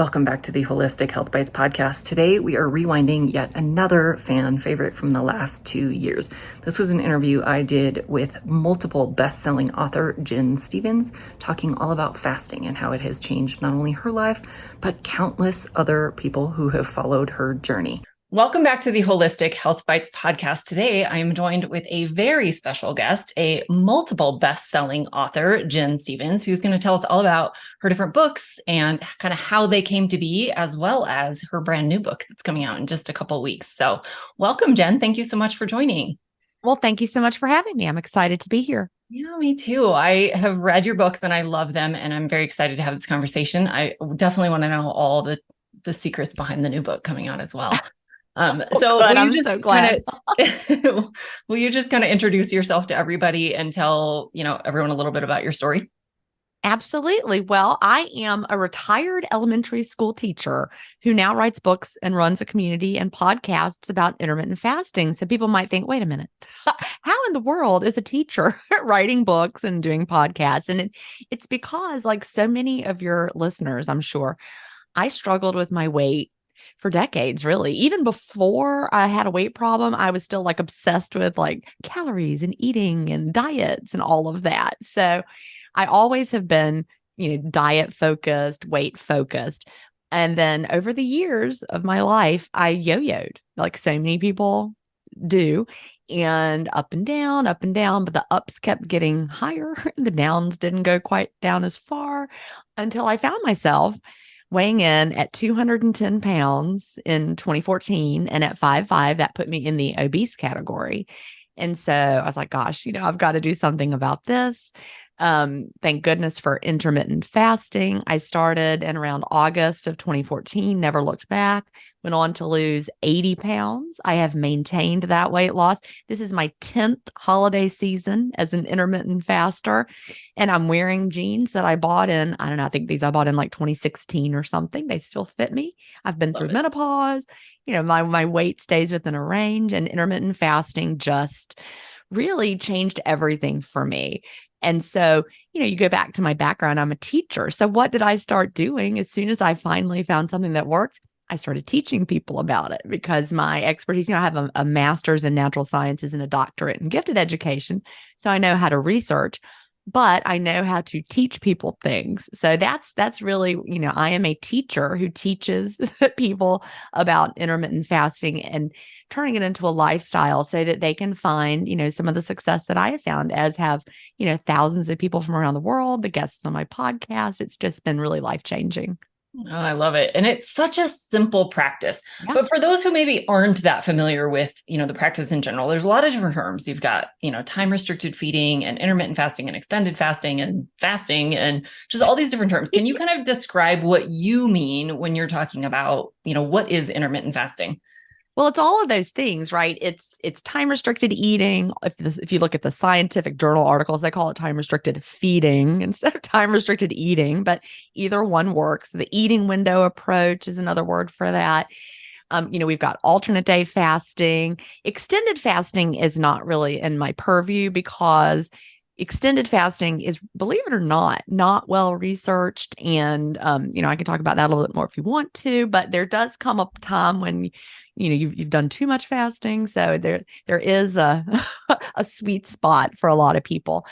Welcome back to the Holistic Health Bites podcast. Today, we are rewinding yet another fan favorite from the last 2 years. This was an interview I did with multiple best-selling author Jen Stevens, talking all about fasting and how it has changed not only her life, but countless other people who have followed her journey. Welcome back to the Holistic Health Bites podcast. Today, I am joined with a very special guest, a multiple best-selling author, Jen Stevens, who's going to tell us all about her different books and kind of how they came to be, as well as her brand new book that's coming out in just a couple of weeks. So welcome, Jen. Thank you so much for joining. Well, thank you so much for having me. I'm excited to be here. Yeah, me too. I have read your books and I love them, and I'm very excited to have this conversation. I definitely want to know all the secrets behind the new book coming out as well. So will you just kind of will you just kind of introduce yourself to everybody and tell, everyone a little bit about your story? Absolutely. Well, I am a retired elementary school teacher who now writes books and runs a community and podcasts about intermittent fasting. So people might think, wait a minute, how in the world is a teacher writing books and doing podcasts? And it's because, like so many of your listeners, I'm sure, I struggled with my weight for decades, really. Even before I had a weight problem, I was still obsessed with calories and eating and diets and all of that. So I always have been, diet focused, weight focused. And then over the years of my life, I yo-yoed like so many people do, and up and down, but the ups kept getting higher. The downs didn't go quite down as far until I found myself weighing in at 210 pounds in 2014. And at 5'5", that put me in the obese category. And so I was like, gosh, I've got to do something about this. Thank goodness for intermittent fasting. I started in around August of 2014, never looked back, went on to lose 80 pounds. I have maintained that weight loss. This is my 10th holiday season as an intermittent faster. And I'm wearing jeans that I bought in, I don't know, I think these I bought in 2016 or something. They still fit me. I've been through menopause. My weight stays within a range, and intermittent fasting just really changed everything for me. And so, you go back to my background, I'm a teacher. So what did I start doing? As soon as I finally found something that worked, I started teaching people about it, because my expertise, I have a master's in natural sciences and a doctorate in gifted education. So I know how to research, but I know how to teach people things. So that's really, I am a teacher who teaches people about intermittent fasting and turning it into a lifestyle so that they can find, some of the success that I have found, as have, thousands of people from around the world, the guests on my podcast. It's just been really life-changing. Oh, I love it. And it's such a simple practice. Yeah. But for those who maybe aren't that familiar with, the practice in general, there's a lot of different terms. You've got, time restricted feeding and intermittent fasting and extended fasting and just all these different terms. Can you kind of describe what you mean when you're talking about, what is intermittent fasting? Well, it's all of those things, right? It's time restricted eating. If you look at the scientific journal articles, they call it time restricted feeding instead of time restricted eating, but either one works. The eating window approach is another word for that. We've got alternate day fasting. Extended fasting is not really in my purview, because extended fasting is, believe it or not well researched. And, I can talk about that a little bit more if you want to, but there does come a time when, you've done too much fasting. So there is a, a sweet spot for a lot of people,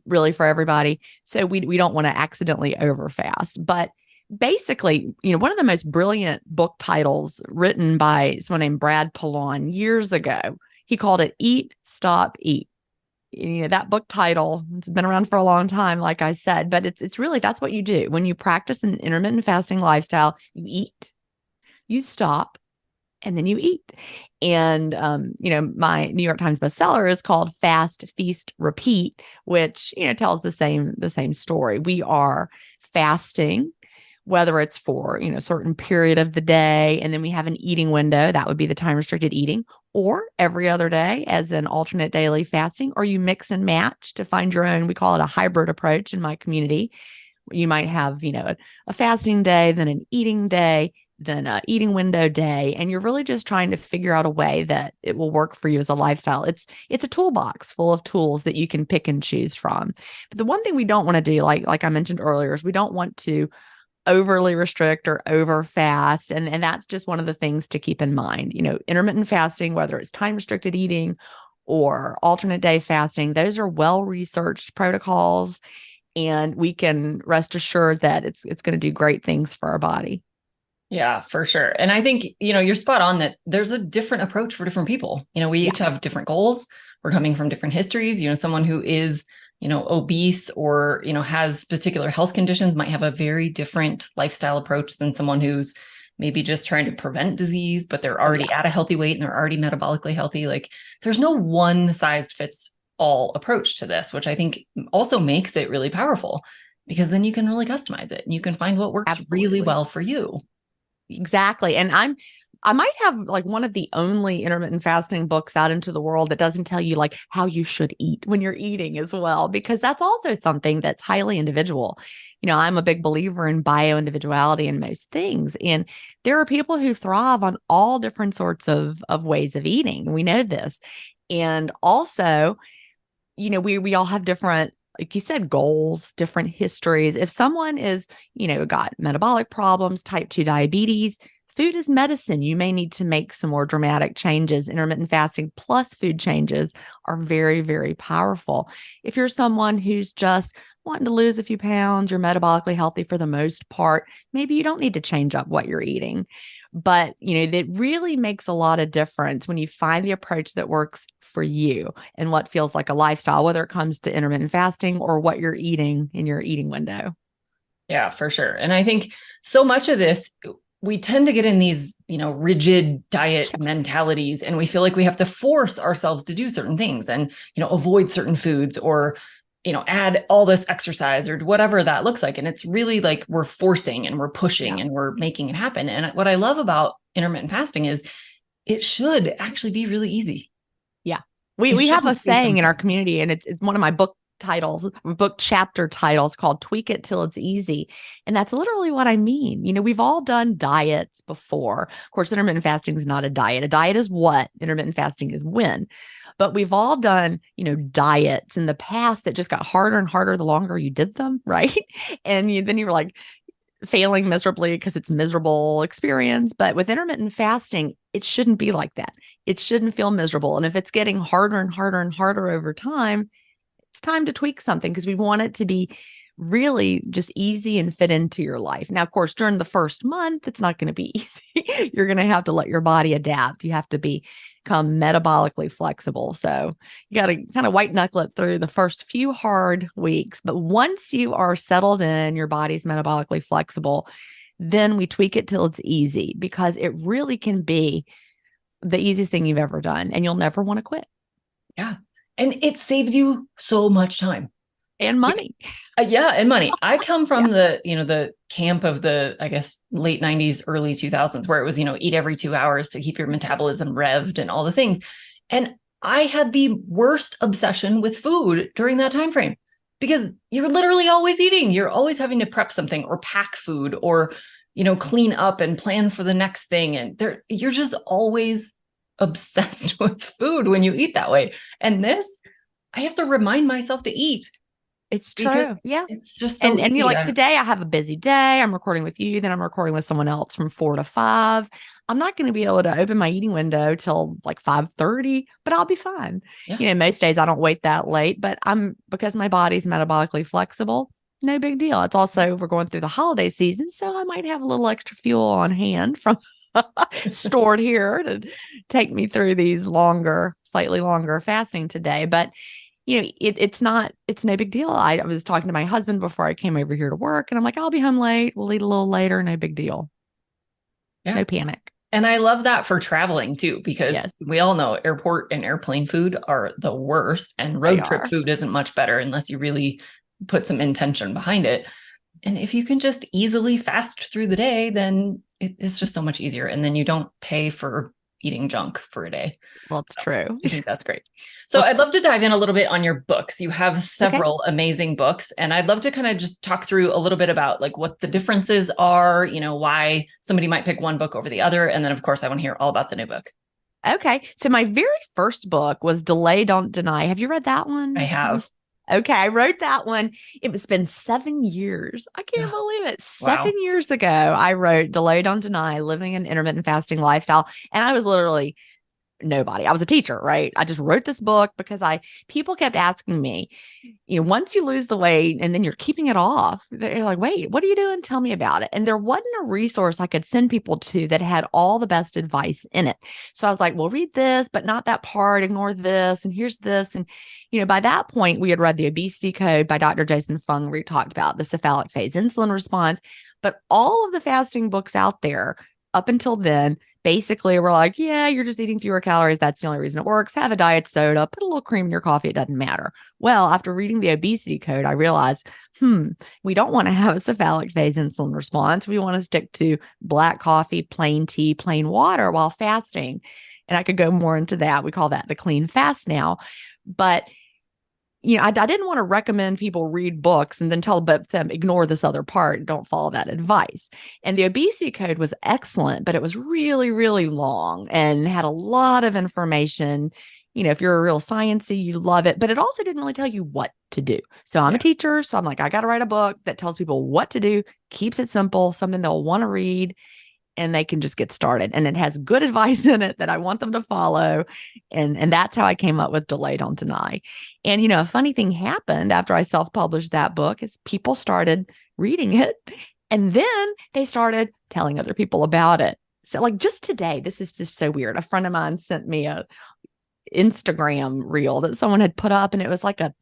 really for everybody. So we don't want to accidentally overfast. But basically, one of the most brilliant book titles written by someone named Brad Pallon years ago, he called it Eat, Stop, Eat. That book title, it's been around for a long time, like I said, but it's really, that's what you do. When you practice an intermittent fasting lifestyle, you eat, you stop, and then you eat. And, my New York Times bestseller is called Fast, Feast, Repeat, which, tells the same story. We are fasting, whether it's for, a certain period of the day, and then we have an eating window, that would be the time restricted eating, or every other day as an alternate daily fasting, or you mix and match to find your own. We call it a hybrid approach in my community. You might have, a fasting day, then an eating day, then a eating window day. And you're really just trying to figure out a way that it will work for you as a lifestyle. It's a toolbox full of tools that you can pick and choose from. But the one thing we don't want to do, like I mentioned earlier, is we don't want to overly restrict or over fast. And that's just one of the things to keep in mind. Intermittent fasting, whether it's time restricted eating or alternate day fasting, those are well-researched protocols, and we can rest assured that it's going to do great things for our body. Yeah, for sure. And I think, you're spot on that there's a different approach for different people. We each have different goals. We're coming from different histories. Someone who is, obese or, has particular health conditions might have a very different lifestyle approach than someone who's maybe just trying to prevent disease, but they're already at a healthy weight and they're already metabolically healthy. Like there's no one size fits all approach to this, which I think also makes it really powerful, because then you can really customize it and you can find what works really well for you. Exactly. And I might have like one of the only intermittent fasting books out into the world that doesn't tell you like how you should eat when you're eating as well, because that's also something that's highly individual. I'm a big believer in bio-individuality in most things. And there are people who thrive on all different sorts of ways of eating. We know this. And also, we all have different, like you said, goals, different histories. If someone is, got metabolic problems, type 2 diabetes, food is medicine. You may need to make some more dramatic changes. Intermittent fasting plus food changes are very, very powerful. If you're someone who's just wanting to lose a few pounds, you're metabolically healthy for the most part, maybe you don't need to change up what you're eating. But, that really makes a lot of difference when you find the approach that works for you and what feels like a lifestyle, whether it comes to intermittent fasting or what you're eating in your eating window. Yeah, for sure. And I think so much of this, we tend to get in these, rigid diet mentalities, and we feel like we have to force ourselves to do certain things and, avoid certain foods or, add all this exercise or whatever that looks like. And it's really like we're forcing and we're pushing and we're making it happen. And what I love about intermittent fasting is it should actually be really easy. Yeah. We have a saying in our community, and it's one of my book chapter titles called Tweak It Till It's Easy. And that's literally what I mean. We've all done diets before. Of course, intermittent fasting is not a diet. A diet is what? Intermittent fasting is when. But we've all done, diets in the past that just got harder and harder the longer you did them, right? And then you were like failing miserably because it's a miserable experience. But with intermittent fasting, it shouldn't be like that. It shouldn't feel miserable. And if it's getting harder and harder and harder over time, it's time to tweak something, because we want it to be really just easy and fit into your life. Now, of course, during the first month, it's not going to be easy. You're going to have to let your body adapt. You have to become metabolically flexible. So you got to kind of white knuckle it through the first few hard weeks. But once you are settled in, your body's metabolically flexible, then we tweak it till it's easy, because it really can be the easiest thing you've ever done, and you'll never want to quit. Yeah. And it saves you so much time. And money. Yeah, and money. I come from the camp of the, I guess, late 90s, early 2000s, where it was, eat every 2 hours to keep your metabolism revved and all the things. And I had the worst obsession with food during that time frame, because you're literally always eating. You're always having to prep something or pack food or, clean up and plan for the next thing. And you're just always obsessed with food when you eat that way. And this, I have to remind myself to eat. It's true. Yeah. It's just so and you're like, today I have a busy day. I'm recording with you. Then I'm recording with someone else from 4 to 5. I'm not going to be able to open my eating window till like 5:30, but I'll be fine. Yeah. Most days I don't wait that late, but because my body's metabolically flexible, no big deal. It's also, we're going through the holiday season, so I might have a little extra fuel on hand from stored here to take me through these slightly longer fasting today. But it's no big deal. I was talking to my husband before I came over here to work, and I'm like, I'll be home late. We'll eat a little later. No big deal. Yeah. No panic. And I love that for traveling too, because we all know airport and airplane food are the worst, and road trip food isn't much better unless you really put some intention behind it. And if you can just easily fast through the day, then it's just so much easier. And then you don't pay for eating junk for a day. Well, it's true. I think that's great. So I'd love to dive in a little bit on your books. You have several amazing books, and I'd love to kind of just talk through a little bit about like what the differences are, why somebody might pick one book over the other. And then of course I want to hear all about the new book. Okay. So my very first book was Delay, Don't Deny. Have you read that one? I have. Okay, I wrote that one. It's been 7 years. I can't believe it. Wow. 7 years ago, I wrote Delay Don't Deny, Living an Intermittent Fasting Lifestyle. And I was literally nobody. I was a teacher, right? I just wrote this book because people kept asking me, once you lose the weight and then you're keeping it off, they're like, wait, what are you doing? Tell me about it. And there wasn't a resource I could send people to that had all the best advice in it. So I was like, well, read this, but not that part, ignore this. And here's this. And, by that point, we had read The Obesity Code by Dr. Jason Fung, where he talked about the cephalic phase insulin response. But all of the fasting books out there up until then, basically we're like, yeah, you're just eating fewer calories. That's the only reason it works. Have a diet soda, put a little cream in your coffee. It doesn't matter. Well, after reading the obesity code, I realized, we don't want to have a cephalic phase insulin response. We want to stick to black coffee, plain tea, plain water while fasting. And I could go more into that. We call that the clean fast now. But I didn't want to recommend people read books and then tell them ignore this other part. Don't follow that advice. And the obesity code was excellent, but it was really, really long and had a lot of information. If you're a real sciencey, you love it, but it also didn't really tell you what to do. So I'm a teacher. So I'm like, I got to write a book that tells people what to do, keeps it simple, something they'll want to read, and they can just get started. And it has good advice in it that I want them to follow. And that's how I came up with Delay Don't Deny. And, a funny thing happened after I self-published that book is people started reading it. And then they started telling other people about it. So like just today, this is just so weird. A friend of mine sent me a Instagram reel that someone had put up, and it was like a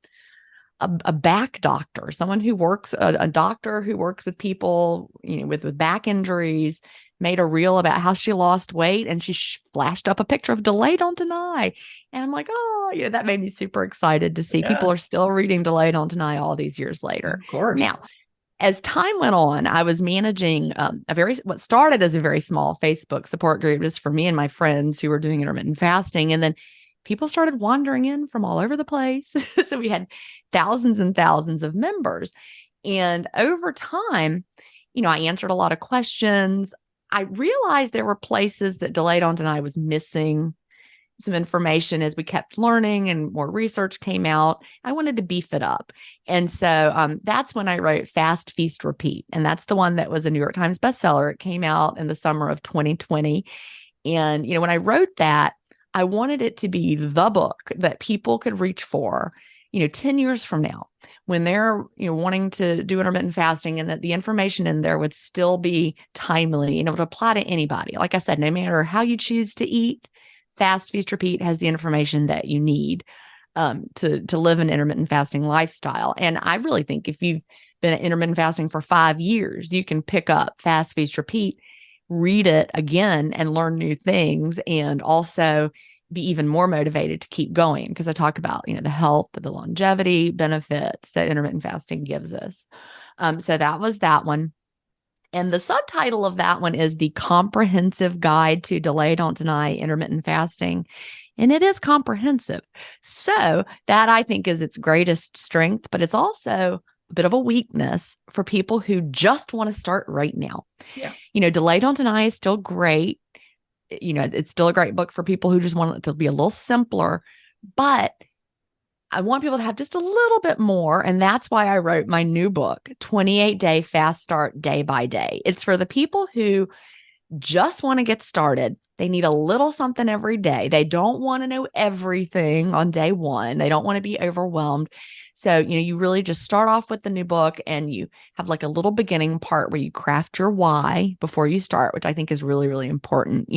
back doctor, someone who works, a doctor who works with people, with back injuries, made a reel about how she lost weight, and she flashed up a picture of Delay Don't Deny. And I'm like, oh, that made me super excited to see people are still reading Delay Don't Deny all these years later. Of course. Now, as time went on, I was managing what started as a very small Facebook support group just for me and my friends who were doing intermittent fasting. And then people started wandering in from all over the place. So we had thousands and thousands of members. And over time, I answered a lot of questions. I realized there were places that Delay Don't Deny was missing some information as we kept learning and more research came out. I wanted to beef it up. And so that's when I wrote Fast, Feast, Repeat. And that's the one that was a New York Times bestseller. It came out in the summer of 2020. And, when I wrote that, I wanted it to be the book that people could reach for, 10 years from now, when they're, wanting to do intermittent fasting, and that the information in there would still be timely and it would apply to anybody. Like I said, no matter how you choose to eat, Fast, Feast, Repeat has the information that you need to live an intermittent fasting lifestyle. And I really think if you've been at intermittent fasting for 5 years, you can pick up Fast, Feast, Repeat, read it again and learn new things, and also be even more motivated to keep going, because I talk about, the health, the longevity benefits that intermittent fasting gives us. So that was that one. And the subtitle of that one is The Comprehensive Guide to Delay Don't Deny Intermittent Fasting. And it is comprehensive. So that, I think, is its greatest strength, but it's also a bit of a weakness for people who just want to start right now. Yeah. Delay Don't Deny is still great. It's still a great book for people who just want it to be a little simpler, but I want people to have just a little bit more. And that's why I wrote my new book, 28-Day Fast Start Day by Day. It's for the people who just want to get started. They need a little something every day. They don't want to know everything on day one. They don't want to be overwhelmed. So, you really just start off with the new book, and you have like a little beginning part where you craft your why before you start, which I think is really, really important.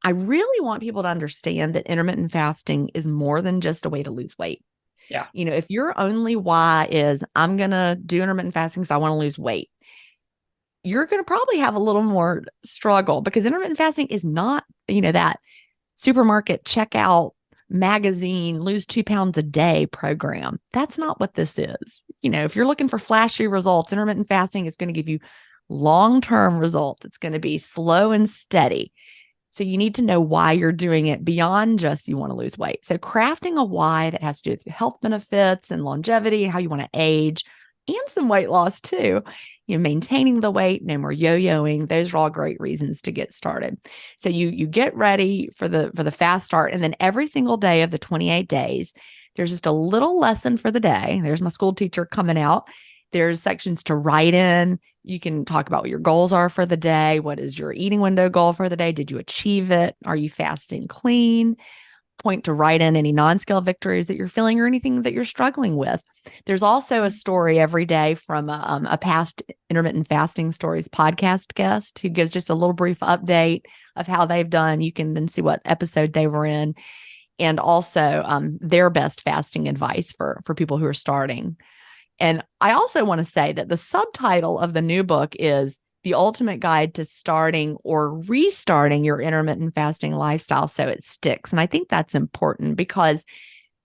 I really want people to understand that intermittent fasting is more than just a way to lose weight. Yeah. If your only why is I'm going to do intermittent fasting because I want to lose weight, you're going to probably have a little more struggle, because intermittent fasting is not, that supermarket checkout magazine, lose 2 pounds a day program. That's not what this is. If you're looking for flashy results, intermittent fasting is going to give you long-term results. It's going to be slow and steady. So you need to know why you're doing it beyond just you want to lose weight. So crafting a why that has to do with health benefits and longevity, how you want to age, and some weight loss too. Maintaining the weight, no more yo-yoing. Those are all great reasons to get started. So you get ready for the fast start, and then every single day of the 28 days, There's just a little lesson for the day. There's my school teacher coming out. There's sections to write in. You can talk about what your goals are for the day. What is your eating window goal for the day? Did you achieve it? Are you fasting clean? Point to write in any non-scale victories that you're feeling or anything that you're struggling with. There's also a story every day from a past intermittent fasting stories podcast guest who gives just a little brief update of how they've done. You can then see what episode they were in, and also their best fasting advice for people who are starting. And I also want to say that the subtitle of the new book is The Ultimate Guide to Starting or Restarting Your Intermittent Fasting Lifestyle So It Sticks. And I think that's important because,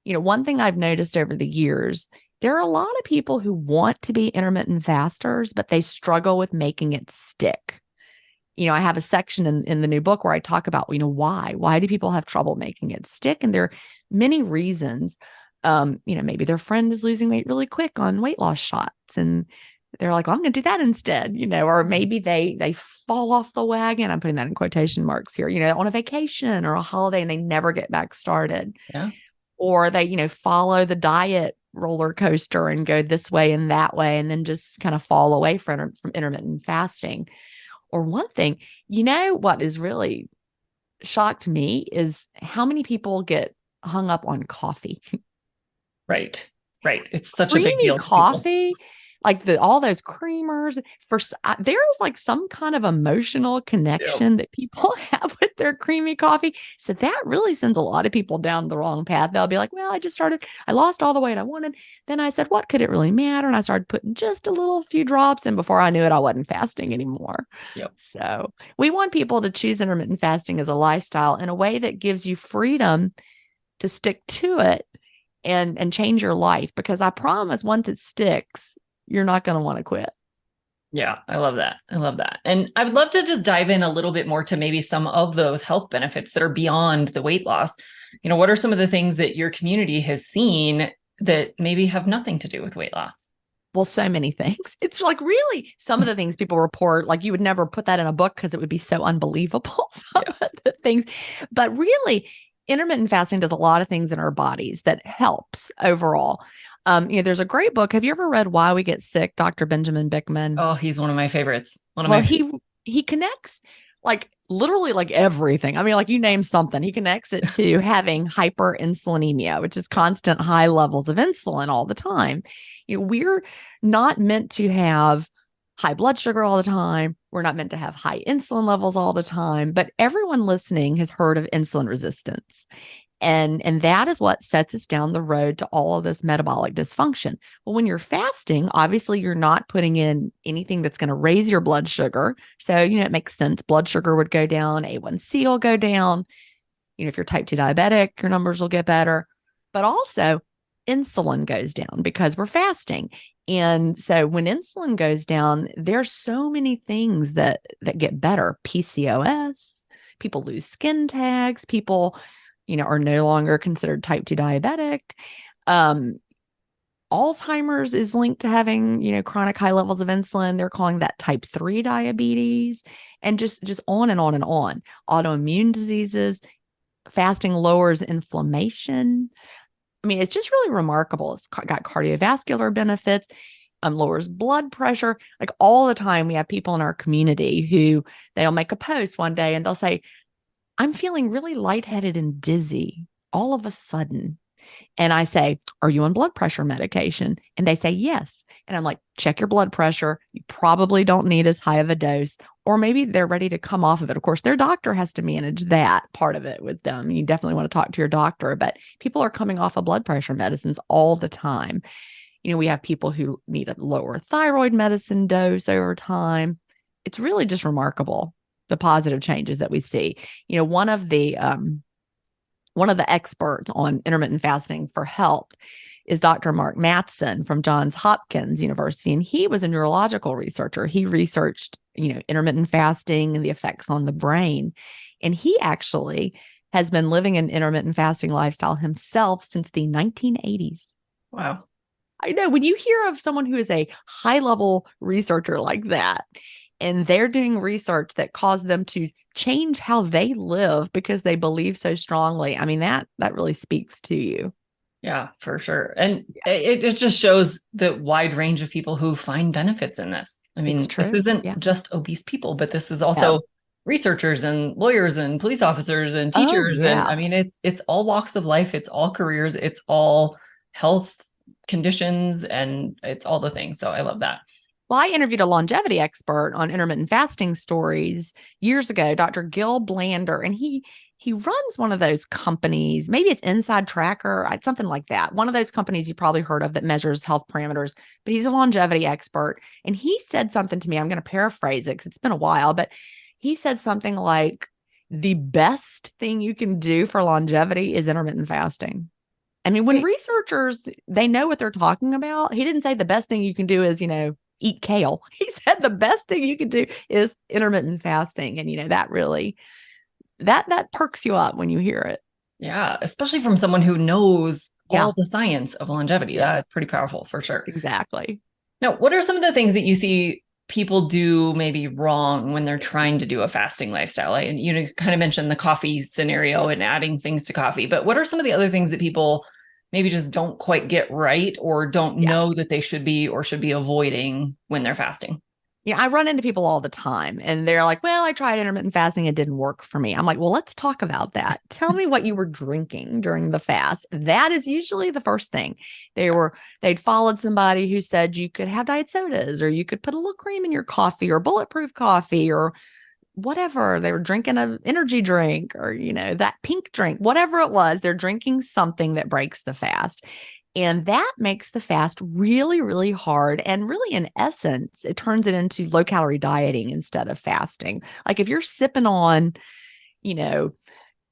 one thing I've noticed over the years, there are a lot of people who want to be intermittent fasters, but they struggle with making it stick. I have a section in the new book where I talk about, why do people have trouble making it stick? And there are many reasons. Maybe their friend is losing weight really quick on weight loss shots and they're like, well, I'm going to do that instead, or maybe they fall off the wagon. I'm putting that in quotation marks here, on a vacation or a holiday and they never get back started. Yeah. Or they, follow the diet roller coaster and go this way and that way, and then just kind of fall away from intermittent fasting. Or one thing, what is really shocked me is how many people get hung up on coffee. Right. It's such Creamy a big deal. Coffee, like all those creamers. There's like some kind of emotional connection that people have with their creamy coffee. So that really sends a lot of people down the wrong path. They'll be like, well, I lost all the weight I wanted. Then I said, what could it really matter? And I started putting just a few drops. And before I knew it, I wasn't fasting anymore. Yep. So we want people to choose intermittent fasting as a lifestyle in a way that gives you freedom to stick to it and change your life, because I promise once it sticks, you're not going to want to quit. Yeah, I love that. And I would love to just dive in a little bit more to maybe some of those health benefits that are beyond the weight loss. What are some of the things that your community has seen that maybe have nothing to do with weight loss? Well, so many things. It's like really some of the things people report, like you would never put that in a book because it would be so unbelievable. Some of the things, but really intermittent fasting does a lot of things in our bodies that helps overall. There's a great book. Have you ever read Why We Get Sick, Dr. Benjamin Bickman? Oh, he's one of my favorites. He connects like literally like everything. I mean, like you name something, he connects it to having hyperinsulinemia, which is constant high levels of insulin all the time. We're not meant to have high blood sugar all the time. We're not meant to have high insulin levels all the time, but everyone listening has heard of insulin resistance. And that is what sets us down the road to all of this metabolic dysfunction. Well, when you're fasting, obviously you're not putting in anything that's going to raise your blood sugar. So, it makes sense. Blood sugar would go down, A1C will go down. If you're type 2 diabetic, your numbers will get better. But also insulin goes down because we're fasting. And so when insulin goes down, there's so many things that get better. PCOS, people lose skin tags, people are no longer considered type 2 diabetic. Alzheimer's is linked to having, chronic high levels of insulin. They're calling that type 3 diabetes, and just on and on and on. Autoimmune diseases, fasting lowers inflammation. I mean, it's just really remarkable. It's got cardiovascular benefits, lowers blood pressure. Like all the time, we have people in our community who they'll make a post one day and they'll say, I'm feeling really lightheaded and dizzy all of a sudden. And I say, are you on blood pressure medication? And they say, yes. And I'm like, check your blood pressure. You probably don't need as high of a dose, or maybe they're ready to come off of it. Of course, their doctor has to manage that part of it with them. You definitely want to talk to your doctor, but people are coming off of blood pressure medicines all the time. We have people who need a lower thyroid medicine dose over time. It's really just remarkable, the positive changes that we see. One of the experts on intermittent fasting for health is Dr. Mark Mattson from Johns Hopkins University, and he was a neurological researcher. He researched, intermittent fasting and the effects on the brain, and he actually has been living an intermittent fasting lifestyle himself since the 1980s. Wow. I know, when you hear of someone who is a high-level researcher like that, and they're doing research that caused them to change how they live because they believe so strongly. I mean, that really speaks to you. Yeah, for sure. And it just shows the wide range of people who find benefits in this. I It's mean, this true. isn't Yeah. just obese people, but this is No. also researchers and lawyers and police officers and Oh, teachers. And yeah. I mean, it's all walks of life, it's all careers, it's all health conditions, and it's all the things. So I love that. Well, I interviewed a longevity expert on intermittent fasting stories years ago, Dr. Gil Blander, and he runs one of those companies. Maybe it's Inside Tracker, something like that. One of those companies you probably heard of that measures health parameters. But he's a longevity expert, and he said something to me. I'm going to paraphrase it because it's been a while, but he said something like, "The best thing you can do for longevity is intermittent fasting." I mean, when Wait, researchers, they know what they're talking about. He didn't say the best thing you can do is, eat kale. He said the best thing you can do is intermittent fasting. And, that really, that perks you up when you hear it. yeah, especially from someone who knows Yeah. all the science of longevity. Yeah, That's pretty powerful for sure. exactly. Now, what are some of the things that you see people do maybe wrong when they're trying to do a fasting lifestyle? And you kind of mentioned the coffee scenario and adding things to coffee, but what are some of the other things that people maybe just don't quite get right or don't Yeah. know that they should be or should be avoiding when they're fasting? I run into people all the time and they're like, well, I tried intermittent fasting. It didn't work for me. I'm like, well, let's talk about that. Tell me what you were drinking during the fast. That is usually the first thing. They'd followed somebody who said you could have diet sodas or you could put a little cream in your coffee or bulletproof coffee or whatever. They were drinking an energy drink or, that pink drink, whatever it was, they're drinking something that breaks the fast. And that makes the fast really, really hard. And really, in essence, it turns it into low calorie dieting instead of fasting. Like if you're sipping on, you know,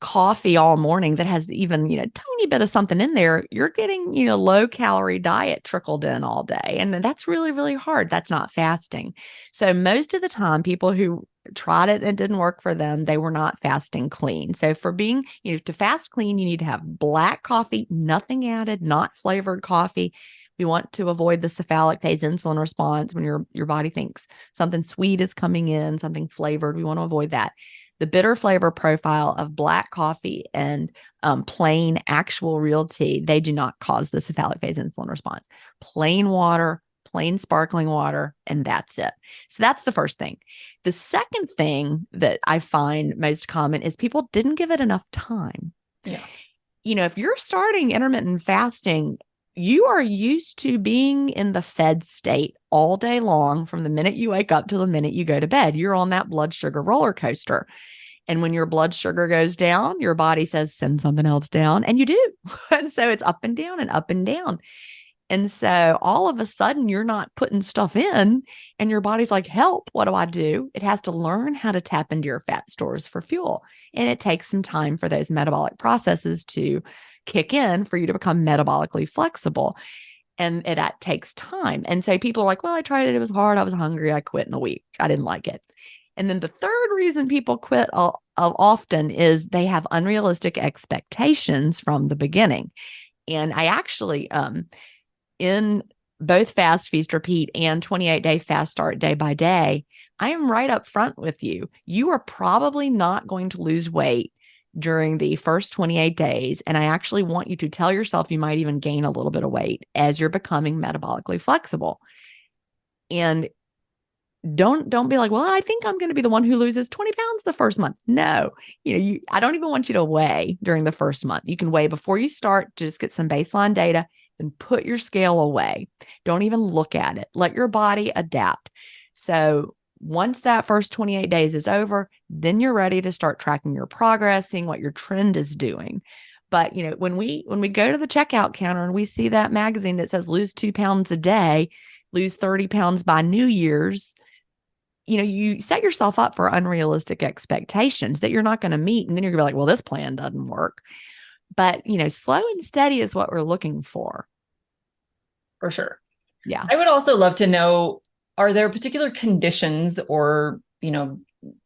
coffee all morning that has even, tiny bit of something in there, you're getting, low calorie diet trickled in all day. And that's really, really hard. That's not fasting. So most of the time, people who tried it and it didn't work for them, they were not fasting clean. So for being, to fast clean, you need to have black coffee, nothing added, not flavored coffee. We want to avoid the cephalic phase insulin response when your body thinks something sweet is coming in, something flavored. We want to avoid that. The bitter flavor profile of black coffee and plain actual real tea, they do not cause the cephalic phase insulin response. Plain water, plain sparkling water, and that's it. So that's the first thing. The second thing that I find most common is people didn't give it enough time. Yeah. If you're starting intermittent fasting, you are used to being in the fed state all day long from the minute you wake up to the minute you go to bed. You're on that blood sugar roller coaster. And when your blood sugar goes down, your body says, send something else down. And you do. And so it's up and down and up and down. And so all of a sudden, you're not putting stuff in, and your body's like, help, what do I do? It has to learn how to tap into your fat stores for fuel. And it takes some time for those metabolic processes to kick in for you to become metabolically flexible. And that takes time. And so people are like, well, I tried it. It was hard. I was hungry. I quit in a week. I didn't like it. And then the third reason people quit often is they have unrealistic expectations from the beginning. And I actually, in both fast, feast, repeat and 28-day fast start day by day, I am right up front with you. You are probably not going to lose weight during the first 28 days. And I actually want you to tell yourself you might even gain a little bit of weight as you're becoming metabolically flexible. And don't be like, well, I think I'm going to be the one who loses 20 pounds the first month. No, I don't even want you to weigh during the first month. You can weigh before you start, just get some baseline data, then put your scale away. Don't even look at it. Let your body adapt. So once that first 28 days is over, then you're ready to start tracking your progress, seeing what your trend is doing. But when we go to the checkout counter and we see that magazine that says lose 2 pounds a day, lose 30 pounds by New Year's, you set yourself up for unrealistic expectations that you're not going to meet. And then you're going to be like, well, this plan doesn't work. But, slow and steady is what we're looking for. For sure. Yeah. I would also love to know, are there particular conditions or,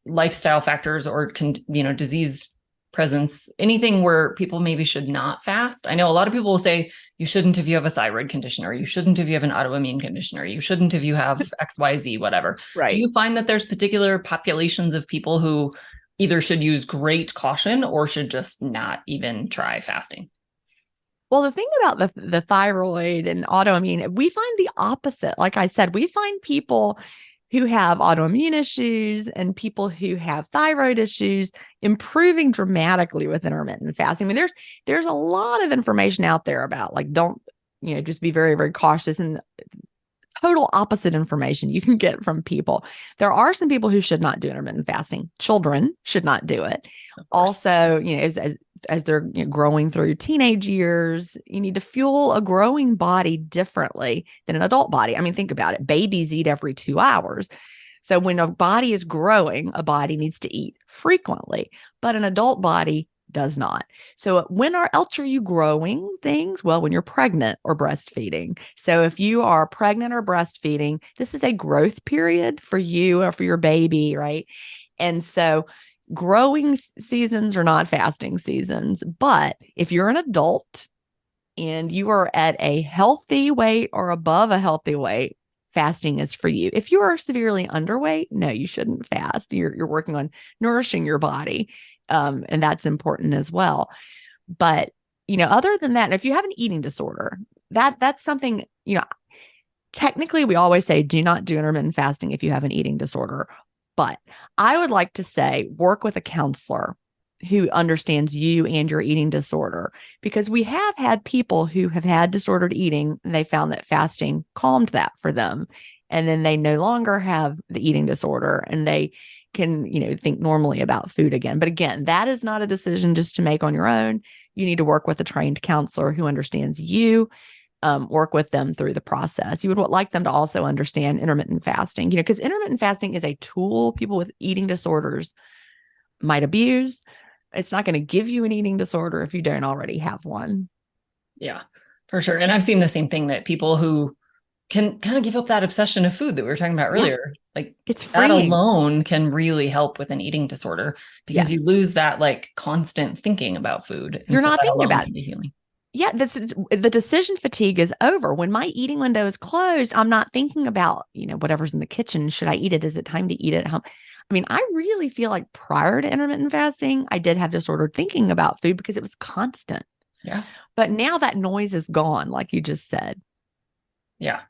lifestyle factors or, disease presence, anything where people maybe should not fast? I know a lot of people will say you shouldn't if you have a thyroid condition, or you shouldn't if you have an autoimmune condition, or you shouldn't if you have XYZ, whatever. Do Right. you find that there's particular populations of people who either should use great caution or should just not even try fasting? Well, the thing about the thyroid and autoimmune, we find the opposite. Like I said, we find people who have autoimmune issues and people who have thyroid issues improving dramatically with intermittent fasting. I mean, there's a lot of information out there about like don't, just be very, very cautious, and total opposite information you can get from people. There are some people who should not do intermittent fasting. Children should not do it. Also, as they're growing through teenage years, you need to fuel a growing body differently than an adult body. I mean, think about it. Babies eat every 2 hours. So when a body is growing, a body needs to eat frequently, but an adult body does not. So when else are you growing things? Well, when you're pregnant or breastfeeding. So if you are pregnant or breastfeeding, this is a growth period for you or for your baby, right? And so growing seasons are not fasting seasons. But if you're an adult and you are at a healthy weight or above a healthy weight, fasting is for you. If you are severely underweight, no, you shouldn't fast. You're working on nourishing your body. And that's important as well. But, other than that, if you have an eating disorder, that's something, technically we always say do not do intermittent fasting if you have an eating disorder. But I would like to say work with a counselor who understands you and your eating disorder, because we have had people who have had disordered eating and they found that fasting calmed that for them. And then they no longer have the eating disorder and they can, think normally about food again. But again, that is not a decision just to make on your own. You need to work with a trained counselor who understands you, work with them through the process. You would like them to also understand intermittent fasting, because intermittent fasting is a tool people with eating disorders might abuse. It's not going to give you an eating disorder if you don't already have one. Yeah, for sure. And I've seen the same thing, that people who can kind of give up that obsession of food that we were talking about earlier. Like it's that freeing. alone can really help with an eating disorder, because you lose that like constant thinking about food. And you're not thinking about it. Can be healing. Yeah, the decision fatigue is over. When my eating window is closed, I'm not thinking about, whatever's in the kitchen. Should I eat it? Is it time to eat it at home? I mean, I really feel like prior to intermittent fasting, I did have disordered thinking about food because it was constant. Yeah. But now that noise is gone, like you just said. Yeah.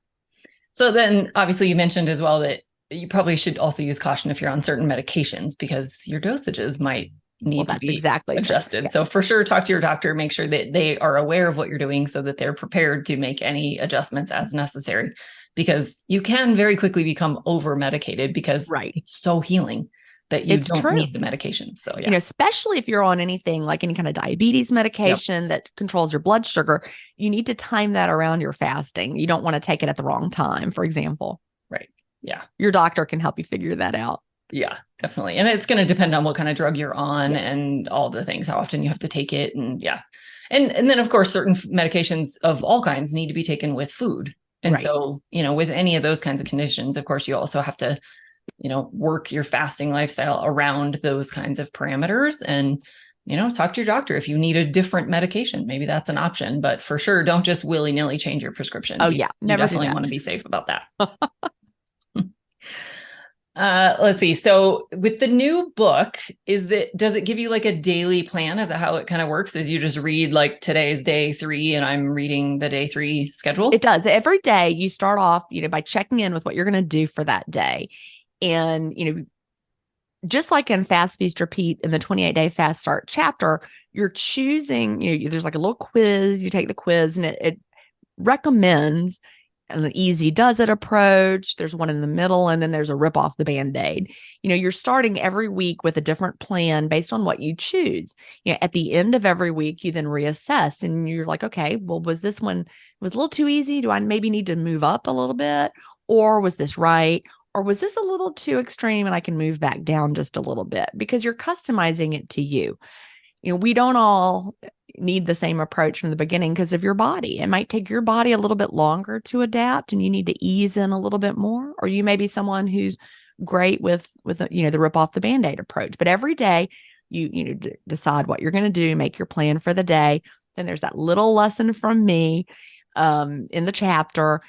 So then obviously you mentioned as well that you probably should also use caution if you're on certain medications, because your dosages might need to be adjusted. Yeah. So for sure, talk to your doctor, make sure that they are aware of what you're doing so that they're prepared to make any adjustments as necessary, because you can very quickly become over medicated because it's so healing that you don't need the medications. So yeah. Especially if you're on anything like any kind of diabetes medication that controls your blood sugar, you need to time that around your fasting. You don't want to take it at the wrong time, for example. Right. Yeah. Your doctor can help you figure that out. Yeah, definitely. And it's going to depend on what kind of drug you're on and all the things, how often you have to take it. And And then of course, certain medications of all kinds need to be taken with food. And so, with any of those kinds of conditions, of course, you also have to, work your fasting lifestyle around those kinds of parameters and, talk to your doctor. If you need a different medication, maybe that's an option, but for sure, don't just willy-nilly change your prescriptions. Oh, yeah. You definitely want to be safe about that. Let's see. So with the new book, does it give you like a daily plan of how it kind of works? Is you just read like today's day 3 and I'm reading the day 3 schedule? It does. Every day you start off, by checking in with what you're going to do for that day. And, just like in Fast Feast Repeat in the 28-day Fast Start chapter, you're choosing, there's like a little quiz. You take the quiz and it recommends an easy does it approach. There's one in the middle, and then there's a rip off the Band-Aid. You're starting every week with a different plan based on what you choose. At the end of every week, you then reassess and you're like, okay, well, was this one was a little too easy? Do I maybe need to move up a little bit? Or was this right? Or was this a little too extreme and I can move back down just a little bit? Because you're customizing it to you. We don't all need the same approach from the beginning because of your body. It might take your body a little bit longer to adapt and you need to ease in a little bit more. Or you may be someone who's great with the rip off the Band-Aid approach. But every day you decide what you're going to do, make your plan for the day. Then there's that little lesson from me in the chapter.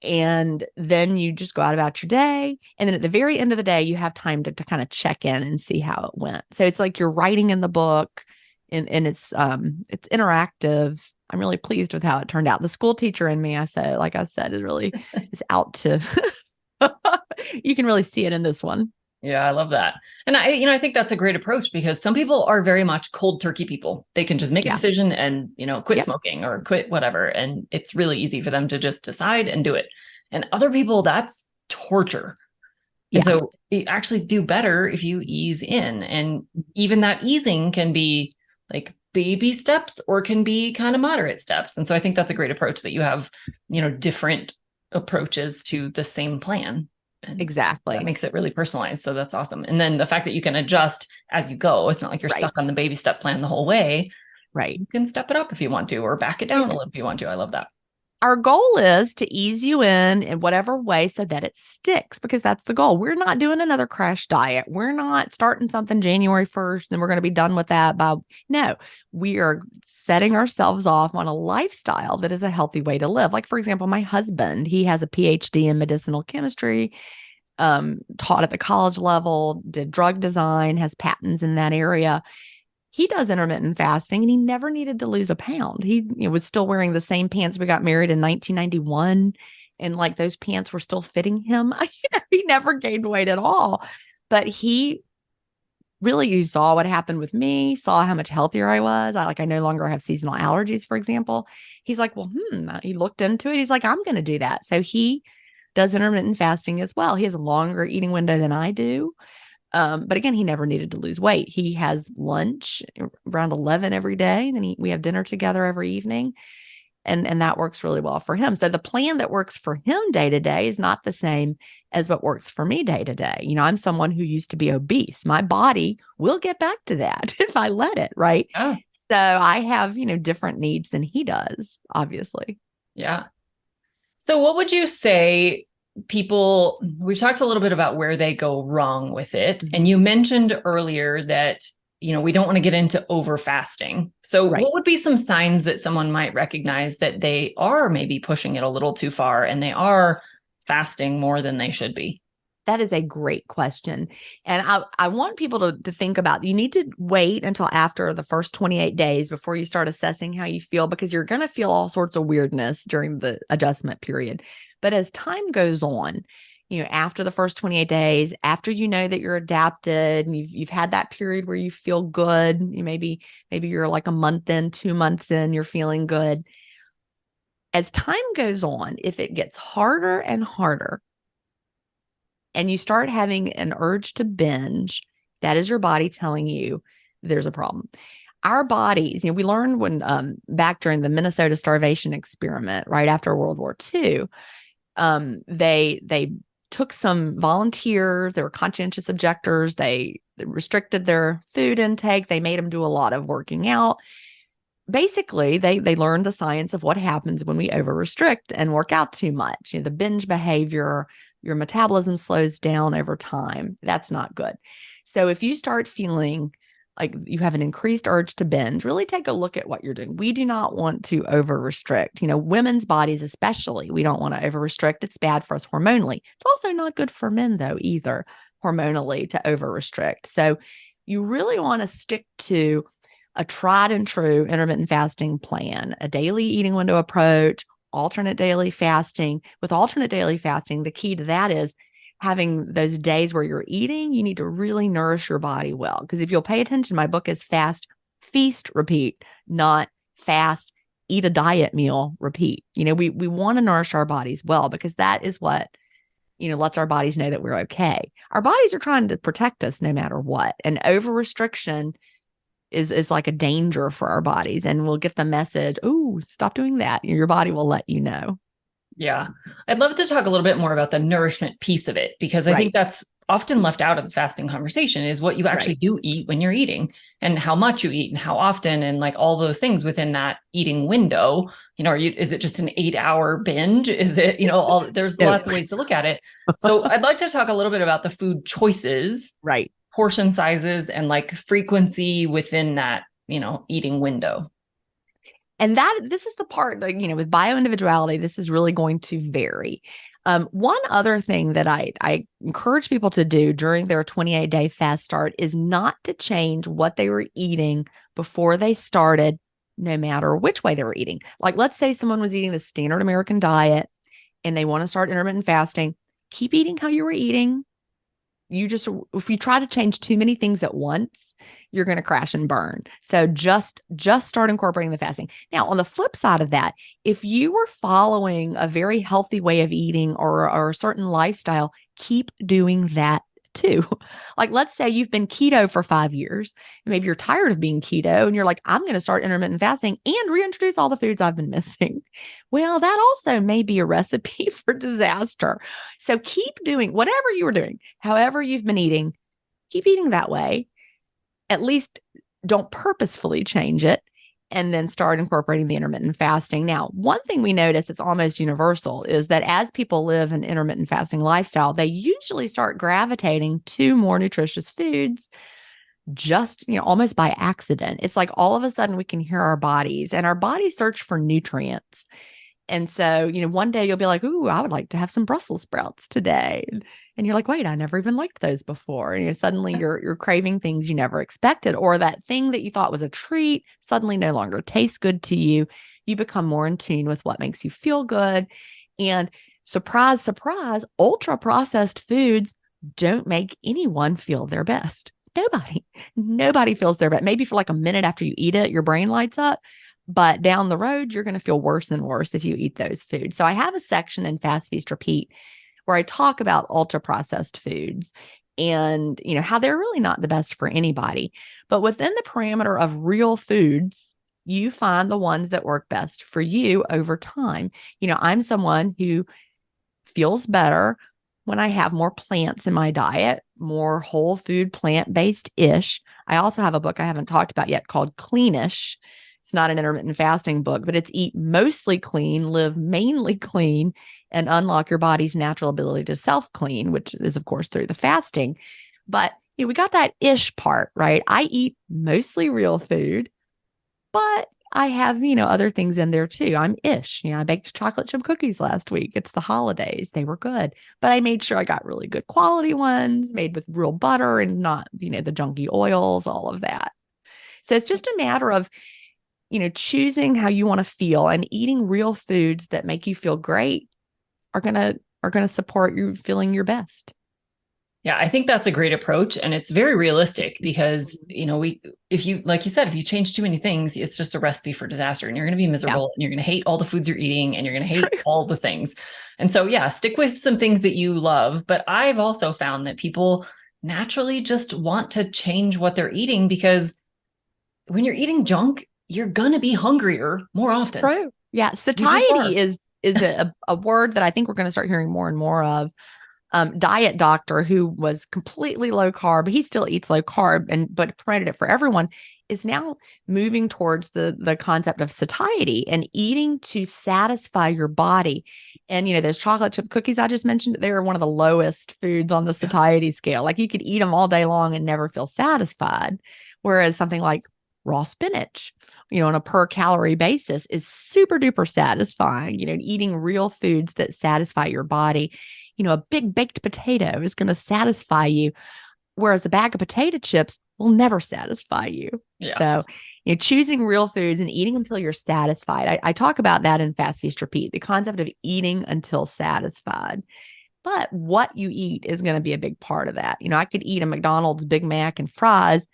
And then you just go out about your day. And then at the very end of the day, you have time to kind of check in and see how it went. So it's like you're writing in the book and it's interactive. I'm really pleased with how it turned out. The school teacher in me, like I said, is out to, you can really see it in this one. Yeah, I love that. And I think that's a great approach because some people are very much cold turkey people. They can just make a Yeah. decision and, quit Yep. smoking or quit whatever. And it's really easy for them to just decide and do it. And other people, that's torture. And Yeah. so you actually do better if you ease in. And even that easing can be like baby steps or can be kind of moderate steps. And so I think that's a great approach that you have, different approaches to the same plan. And that Exactly. makes it really personalized. So that's awesome. And then the fact that you can adjust as you go, it's not like you're Right. stuck on the baby step plan the whole way. Right. You can step it up if you want to, or back it down a little if you want to. I love that. Our goal is to ease you in whatever way so that it sticks, because that's the goal. We're not doing another crash diet. We're not starting something January 1st and we're going to be done with that no, we are setting ourselves off on a lifestyle that is a healthy way to live. Like, for example, my husband, he has a PhD in medicinal chemistry, taught at the college level, did drug design, has patents in that area. He does intermittent fasting and he never needed to lose a pound. He was still wearing the same pants. We got married in 1991 and like those pants were still fitting him. He never gained weight at all. But he really, you saw what happened with me, saw how much healthier I was. I no longer have seasonal allergies, for example. He's like, well, he looked into it. He's like, I'm going to do that. So he does intermittent fasting as well. He has a longer eating window than I do. But again, he never needed to lose weight. He has lunch around 11 every day. And then we have dinner together every evening. And that works really well for him. So the plan that works for him day to day is not the same as what works for me day to day. I'm someone who used to be obese. My body will get back to that if I let it, right? Oh, So I have, different needs than he does, obviously. yeah. So what would you say we've talked a little bit about where they go wrong with it. Mm-hmm. And you mentioned earlier that, we don't want to get into over fasting. So Right. what would be some signs that someone might recognize that they are maybe pushing it a little too far and they are fasting more than they should be? That is a great question. And I want people to think about, you need to wait until after the first 28 days before you start assessing how you feel, because you're going to feel all sorts of weirdness during the adjustment period. But as time goes on, after the first 28 days, after you know that you're adapted and you've had that period where you feel good, maybe you're like a month in, 2 months in, you're feeling good. As time goes on, if it gets harder and harder, and you start having an urge to binge, that is your body telling you there's a problem. Our bodies, we learned when back during the Minnesota starvation experiment, right after World War II, they took some volunteers. They were conscientious objectors. They restricted their food intake. They made them do a lot of working out. Basically, they learned the science of what happens when we over restrict and work out too much. The binge behavior, your metabolism slows down over time. That's not good. So if you start feeling like you have an increased urge to binge, really take a look at what you're doing. We do not want to over restrict. Women's bodies especially, we don't want to over restrict. It's bad for us hormonally. It's also not good for men though either, hormonally, to over restrict. So you really want to stick to a tried and true intermittent fasting plan, a daily eating window approach, alternate daily fasting. With alternate daily fasting, the key to that is having those days where you're eating. You need to really nourish your body well. Because if you'll pay attention, my book is fast, feast, repeat, not fast, eat a diet meal, repeat. We want to nourish our bodies well, because that is what, lets our bodies know that we're okay. Our bodies are trying to protect us no matter what. And over restriction is like a danger for our bodies. And we'll get the message, oh, stop doing that. Your body will let you know. Yeah. I'd love to talk a little bit more about the nourishment piece of it, because I think that's often left out of the fasting conversation, is what you actually do eat when you're eating and how much you eat and how often, and like all those things within that eating window. Is it just an 8-hour binge? Is it, there's lots of ways to look at it. So I'd like to talk a little bit about the food choices, right? Portion sizes and like frequency within that, eating window. And this is the part, like, with bioindividuality, this is really going to vary. One other thing that I encourage people to do during their 28-day fast start is not to change what they were eating before they started no matter which way they were eating. Like, let's say someone was eating the standard American diet and they want to start intermittent fasting, keep eating how you were eating. If you try to change too many things at once, you're going to crash and burn. So just start incorporating the fasting. Now, on the flip side of that, if you were following a very healthy way of eating or a certain lifestyle, keep doing that too. Like, let's say you've been keto for 5 years. Maybe you're tired of being keto and you're like, I'm going to start intermittent fasting and reintroduce all the foods I've been missing. Well, that also may be a recipe for disaster. So keep doing whatever you were doing, however you've been eating, keep eating that way. At least don't purposefully change it, and then start incorporating the intermittent fasting. Now, one thing we notice that's almost universal is that as people live an intermittent fasting lifestyle, they usually start gravitating to more nutritious foods just, almost by accident. It's like all of a sudden we can hear our bodies, and our bodies search for nutrients. And so, one day you'll be like, ooh, I would like to have some Brussels sprouts today. And you're like, wait, I never even liked those before. And suddenly you're craving things you never expected, or that thing that you thought was a treat suddenly no longer tastes good to you. You become more in tune with what makes you feel good. And surprise, surprise, ultra processed foods don't make anyone feel their best. Nobody feels their best. Maybe for like a minute after you eat it, your brain lights up. But down the road, you're going to feel worse and worse if you eat those foods. So I have a section in Fast Feast Repeat where I talk about ultra processed foods and, how they're really not the best for anybody. But within the parameter of real foods, you find the ones that work best for you over time. I'm someone who feels better when I have more plants in my diet, more whole food, plant-based-ish. I also have a book I haven't talked about yet called Cleanish. It's not an intermittent fasting book, but it's eat mostly clean, live mainly clean, and unlock your body's natural ability to self-clean, which is, of course, through the fasting. But we got that ish part, right? I eat mostly real food, but I have, other things in there too. I'm ish. I baked chocolate chip cookies last week. It's the holidays. They were good, but I made sure I got really good quality ones made with real butter and not, the junky oils, all of that. So it's just a matter of, choosing how you want to feel, and eating real foods that make you feel great are going to support you feeling your best. Yeah, I think that's a great approach, and it's very realistic because, if you, like you said, if you change too many things, it's just a recipe for disaster, and you're going to be miserable, and you're going to hate all the foods you're eating, and you're going to hate all the things. And so, yeah, stick with some things that you love. But I've also found that people naturally just want to change what they're eating, because when you're eating junk, you're going to be hungrier more often. True. Yeah. Satiety is a word that I think we're going to start hearing more and more of. Diet doctor who was completely low carb, he still eats low carb, but promoted it for everyone, is now moving towards the concept of satiety and eating to satisfy your body. And those chocolate chip cookies I just mentioned, they're one of the lowest foods on the satiety scale. Like, you could eat them all day long and never feel satisfied, whereas something like raw spinach, on a per calorie basis is super duper satisfying. Eating real foods that satisfy your body. A big baked potato is going to satisfy you, whereas a bag of potato chips will never satisfy you. Yeah. So, choosing real foods and eating until you're satisfied. I talk about that in Fast Feast Repeat, the concept of eating until satisfied. But what you eat is going to be a big part of that. I could eat a McDonald's Big Mac and fries,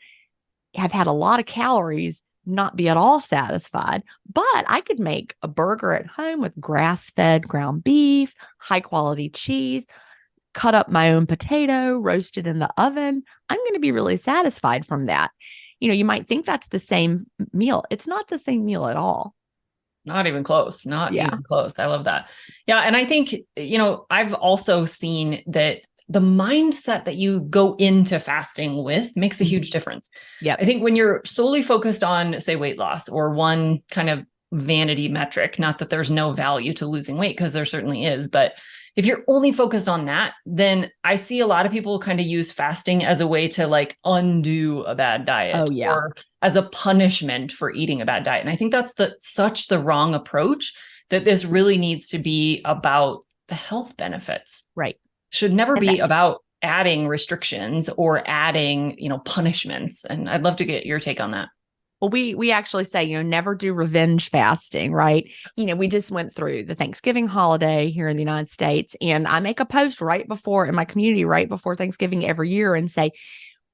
have had a lot of calories, not be at all satisfied, but I could make a burger at home with grass-fed ground beef, high-quality cheese, cut up my own potato, roast it in the oven. I'm going to be really satisfied from that. You might think that's the same meal. It's not the same meal at all. Not even close. Not even close. I love that. Yeah. And I think, I've also seen that the mindset that you go into fasting with makes a huge difference. Yeah. I think when you're solely focused on, say, weight loss or one kind of vanity metric, not that there's no value to losing weight, because there certainly is, but if you're only focused on that, then I see a lot of people kind of use fasting as a way to like undo a bad diet or as a punishment for eating a bad diet. And I think that's such the wrong approach, that this really needs to be about the health benefits. Right. Should never be about adding restrictions or adding, punishments. And I'd love to get your take on that. Well, we actually say, never do revenge fasting, right? We just went through the Thanksgiving holiday here in the United States, and I make a post right before in my community, right before Thanksgiving every year, and say,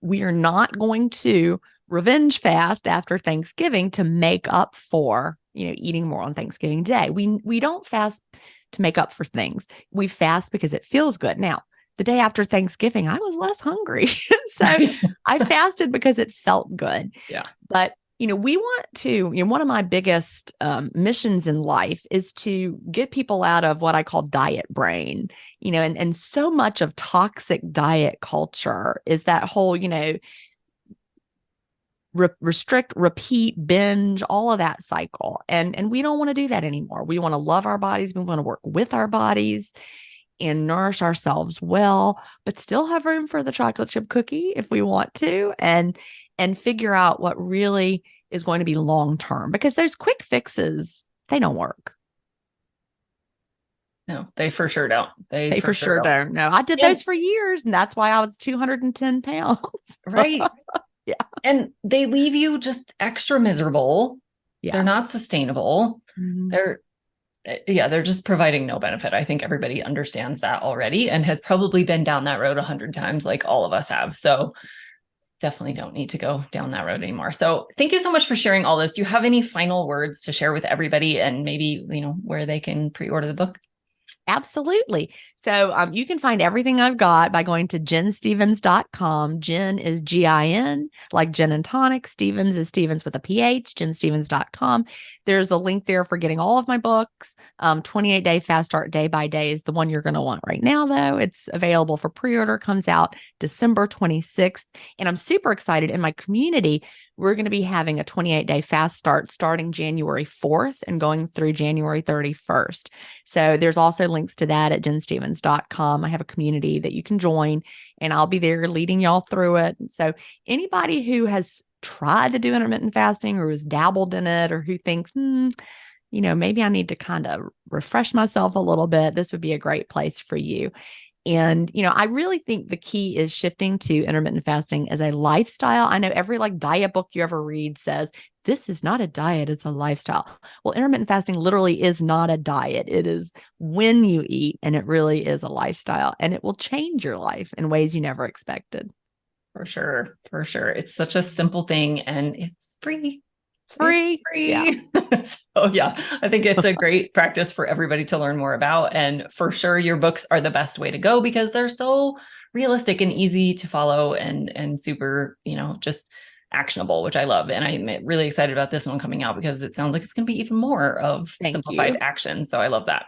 we are not going to revenge fast after Thanksgiving to make up for, eating more on Thanksgiving Day. We don't fast to make up for things. We fast because it feels good. Now, the day after Thanksgiving, I was less hungry. So Right. I fasted because it felt good. Yeah. But we want to, one of my biggest missions in life is to get people out of what I call diet brain, and so much of toxic diet culture is that whole, restrict, repeat, binge, all of that cycle. And we don't want to do that anymore. We want to love our bodies. We want to work with our bodies and nourish ourselves well, but still have room for the chocolate chip cookie if we want to, and figure out what really is going to be long term, because those quick fixes, they don't work. No, they for sure don't. They for sure don't. No, I did those for years, and that's why I was 210 pounds. Right. Yeah. And they leave you just extra miserable. Yeah. They're not sustainable. Mm-hmm. They're just providing no benefit. I think everybody understands that already and has probably been down that road 100 times, like all of us have. So definitely don't need to go down that road anymore. So thank you so much for sharing all this. Do you have any final words to share with everybody, and maybe, where they can pre-order the book? Absolutely. So you can find everything I've got by going to jenstevens.com. Jen is Gin, like gin and tonic. Stevens is Stevens with a PH, jenstevens.com. There's a link there for getting all of my books. 28-day fast start day by day is the one you're going to want right now, though. It's available for pre-order, comes out December 26th. And I'm super excited. In my community, we're going to be having a 28-day fast start starting January 4th and going through January 31st. So there's also links to that at jenstevens.com. I have a community that you can join, and I'll be there leading y'all through it. So anybody who has tried to do intermittent fasting or has dabbled in it, or who thinks, maybe I need to kind of refresh myself a little bit, this would be a great place for you. And, I really think the key is shifting to intermittent fasting as a lifestyle. I know every diet book you ever read says, this is not a diet, it's a lifestyle. Well, intermittent fasting literally is not a diet. It is when you eat, and it really is a lifestyle, and it will change your life in ways you never expected. For sure. For sure. It's such a simple thing, and it's free. Free. Yeah. So yeah, I think it's a great practice for everybody to learn more about. And for sure, your books are the best way to go because they're so realistic and easy to follow, and super, just actionable, which I love. And I'm really excited about this one coming out because it sounds like it's going to be even more of simplified action. So I love that.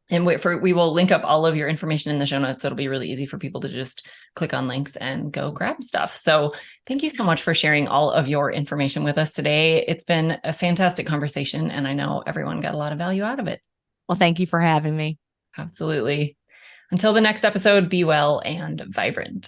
And we will link up all of your information in the show notes. So it'll be really easy for people to just click on links and go grab stuff. So thank you so much for sharing all of your information with us today. It's been a fantastic conversation, and I know everyone got a lot of value out of it. Well, thank you for having me. Absolutely. Until the next episode, be well and vibrant.